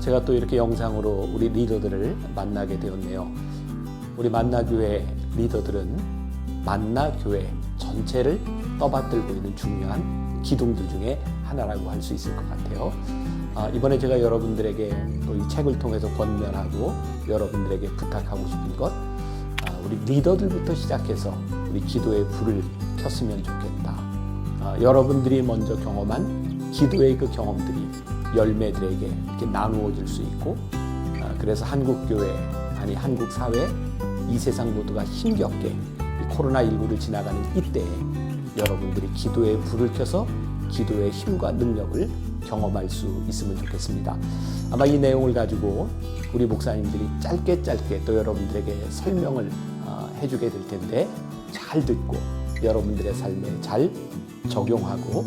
제가 또 이렇게 영상으로 우리 리더들을 만나게 되었네요. 우리 만나교회 리더들은 만나교회 전체를 떠받들고 있는 중요한 기둥들 중에 하나라고 할 수 있을 것 같아요. 이번에 제가 여러분들에게 또 이 책을 통해서 권면하고 여러분들에게 부탁하고 싶은 것, 우리 리더들부터 시작해서 우리 기도의 불을 켰으면 좋겠다. 여러분들이 먼저 경험한 기도의 그 경험들이 열매들에게 이렇게 나누어질 수 있고, 그래서 한국교회, 아니 한국사회, 이 세상 모두가 힘겹게 코로나19를 지나가는 이때에 여러분들이 기도의 불을 켜서 기도의 힘과 능력을 경험할 수 있으면 좋겠습니다. 아마 이 내용을 가지고 우리 목사님들이 짧게 또 여러분들에게 설명을 해주게 될 텐데, 잘 듣고 여러분들의 삶에 잘 적용하고,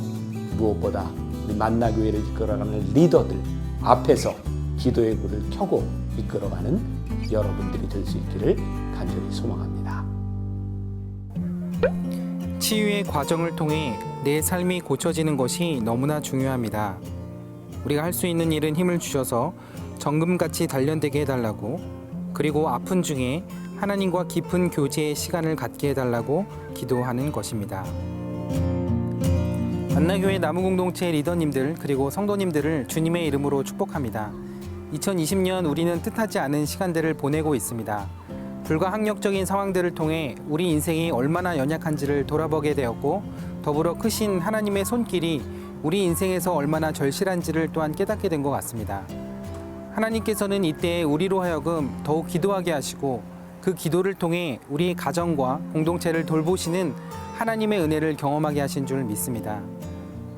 무엇보다 우리 만나교회를 이끌어가는 리더들 앞에서 기도의 불을 켜고 이끌어가는 여러분들이 될 수 있기를 간절히 소망합니다. 치유의 과정을 통해 내 삶이 고쳐지는 것이 너무나 중요합니다. 우리가 할 수 있는 일은 힘을 주셔서 정금같이 단련되게 해달라고, 그리고 아픈 중에 하나님과 깊은 교제의 시간을 갖게 해달라고 기도하는 것입니다. 만나교회 나무공동체 리더님들 그리고 성도님들을 주님의 이름으로 축복합니다. 2020년 우리는 뜻하지 않은 시간들을 보내고 있습니다. 불가항력적인 상황들을 통해 우리 인생이 얼마나 연약한지를 돌아보게 되었고, 더불어 크신 하나님의 손길이 우리 인생에서 얼마나 절실한지를 또한 깨닫게 된 것 같습니다. 하나님께서는 이때 우리로 하여금 더욱 기도하게 하시고, 그 기도를 통해 우리의 가정과 공동체를 돌보시는 하나님의 은혜를 경험하게 하신 줄 믿습니다.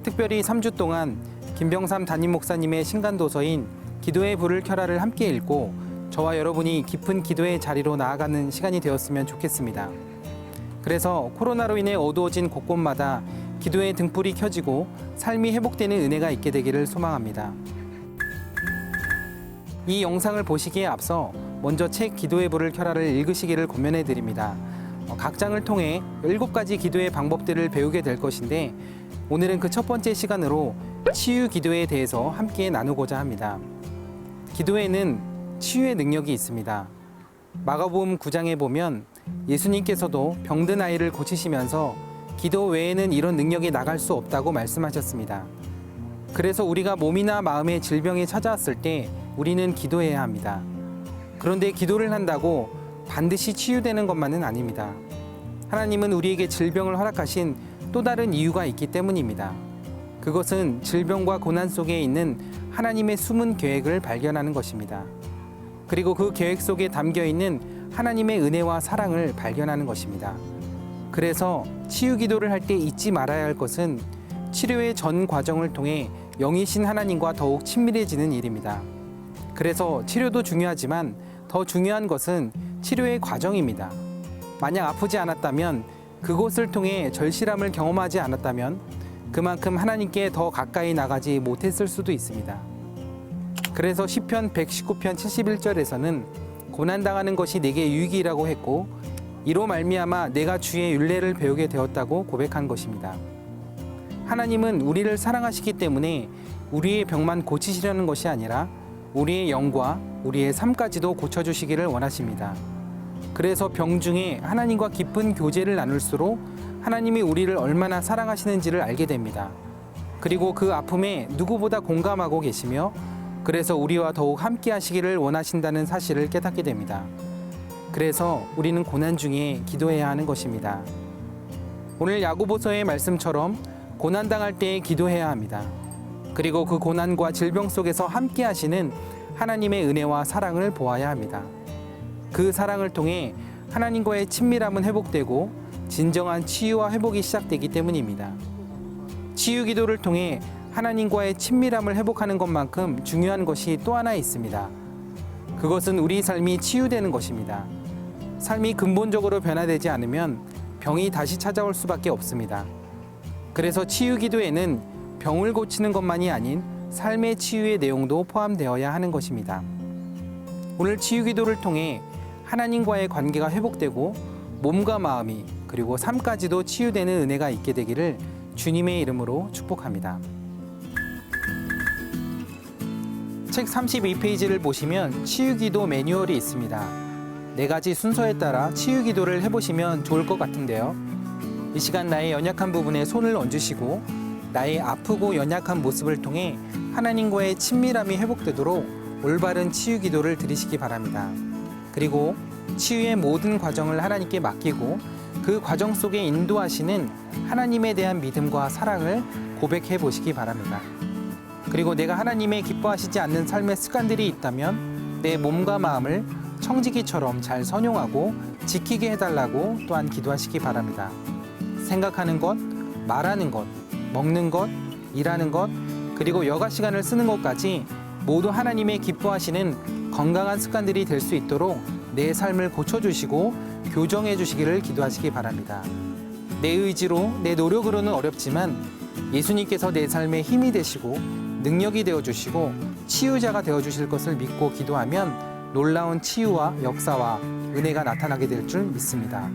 특별히 3주 동안 김병삼 담임 목사님의 신간도서인 기도의 불을 켜라를 함께 읽고, 저와 여러분이 깊은 기도의 자리로 나아가는 시간이 되었으면 좋겠습니다. 그래서 코로나로 인해 어두워진 곳곳마다 기도의 등불이 켜지고 삶이 회복되는 은혜가 있게 되기를 소망합니다. 이 영상을 보시기에 앞서 먼저 책 기도의 불을 켜라를 읽으시기를 권면해 드립니다. 각 장을 통해 7가지 기도의 방법들을 배우게 될 것인데, 오늘은 그 첫 번째 시간으로 치유 기도에 대해서 함께 나누고자 합니다. 기도에는 치유의 능력이 있습니다. 마가복음 9장에 보면 예수님께서도 병든 아이를 고치시면서 기도 외에는 이런 능력이 나갈 수 없다고 말씀하셨습니다. 그래서 우리가 몸이나 마음의 질병이 찾아왔을 때 우리는 기도해야 합니다. 그런데 기도를 한다고 반드시 치유되는 것만은 아닙니다. 하나님은 우리에게 질병을 허락하신 또 다른 이유가 있기 때문입니다. 그것은 질병과 고난 속에 있는 하나님의 숨은 계획을 발견하는 것입니다. 그리고 그 계획 속에 담겨 있는 하나님의 은혜와 사랑을 발견하는 것입니다. 그래서 치유 기도를 할 때 잊지 말아야 할 것은 치료의 전 과정을 통해 영이신 하나님과 더욱 친밀해지는 일입니다. 그래서 치료도 중요하지만 더 중요한 것은 치료의 과정입니다. 만약 아프지 않았다면, 그곳을 통해 절실함을 경험하지 않았다면 그만큼 하나님께 더 가까이 나가지 못했을 수도 있습니다. 그래서 시편 119편 71절에서는 고난당하는 것이 내게 유익이라고 했고, 이로 말미암아 내가 주의 율례를 배우게 되었다고 고백한 것입니다. 하나님은 우리를 사랑하시기 때문에 우리의 병만 고치시려는 것이 아니라 우리의 영과 우리의 삶까지도 고쳐주시기를 원하십니다. 그래서 병 중에 하나님과 깊은 교제를 나눌수록 하나님이 우리를 얼마나 사랑하시는지를 알게 됩니다. 그리고 그 아픔에 누구보다 공감하고 계시며, 그래서 우리와 더욱 함께 하시기를 원하신다는 사실을 깨닫게 됩니다. 그래서 우리는 고난 중에 기도해야 하는 것입니다. 오늘 야고보서의 말씀처럼 고난당할 때에 기도해야 합니다. 그리고 그 고난과 질병 속에서 함께 하시는 하나님의 은혜와 사랑을 보아야 합니다. 그 사랑을 통해 하나님과의 친밀함은 회복되고 진정한 치유와 회복이 시작되기 때문입니다. 치유 기도를 통해 하나님과의 친밀함을 회복하는 것만큼 중요한 것이 또 하나 있습니다. 그것은 우리 삶이 치유되는 것입니다. 삶이 근본적으로 변화되지 않으면 병이 다시 찾아올 수밖에 없습니다. 그래서 치유 기도에는 병을 고치는 것만이 아닌 삶의 치유의 내용도 포함되어야 하는 것입니다. 오늘 치유 기도를 통해 하나님과의 관계가 회복되고 몸과 마음이 그리고 삶까지도 치유되는 은혜가 있게 되기를 주님의 이름으로 축복합니다. 책 32페이지를 보시면 치유기도 매뉴얼이 있습니다. 4가지 순서에 따라 치유기도를 해보시면 좋을 것 같은데요. 이 시간 나의 연약한 부분에 손을 얹으시고 나의 아프고 연약한 모습을 통해 하나님과의 친밀함이 회복되도록 올바른 치유기도를 드리시기 바랍니다. 그리고 치유의 모든 과정을 하나님께 맡기고 그 과정 속에 인도하시는 하나님에 대한 믿음과 사랑을 고백해 보시기 바랍니다. 그리고 내가 하나님의 기뻐하시지 않는 삶의 습관들이 있다면 내 몸과 마음을 청지기처럼 잘 선용하고 지키게 해달라고 또한 기도하시기 바랍니다. 생각하는 것, 말하는 것, 먹는 것, 일하는 것, 그리고 여가 시간을 쓰는 것까지 모두 하나님의 기뻐하시는 건강한 습관들이 될 수 있도록 내 삶을 고쳐주시고 교정해 주시기를 기도하시기 바랍니다. 내 의지로, 내 노력으로는 어렵지만 예수님께서 내 삶의 힘이 되시고 능력이 되어주시고 치유자가 되어주실 것을 믿고 기도하면 놀라운 치유와 역사와 은혜가 나타나게 될 줄 믿습니다.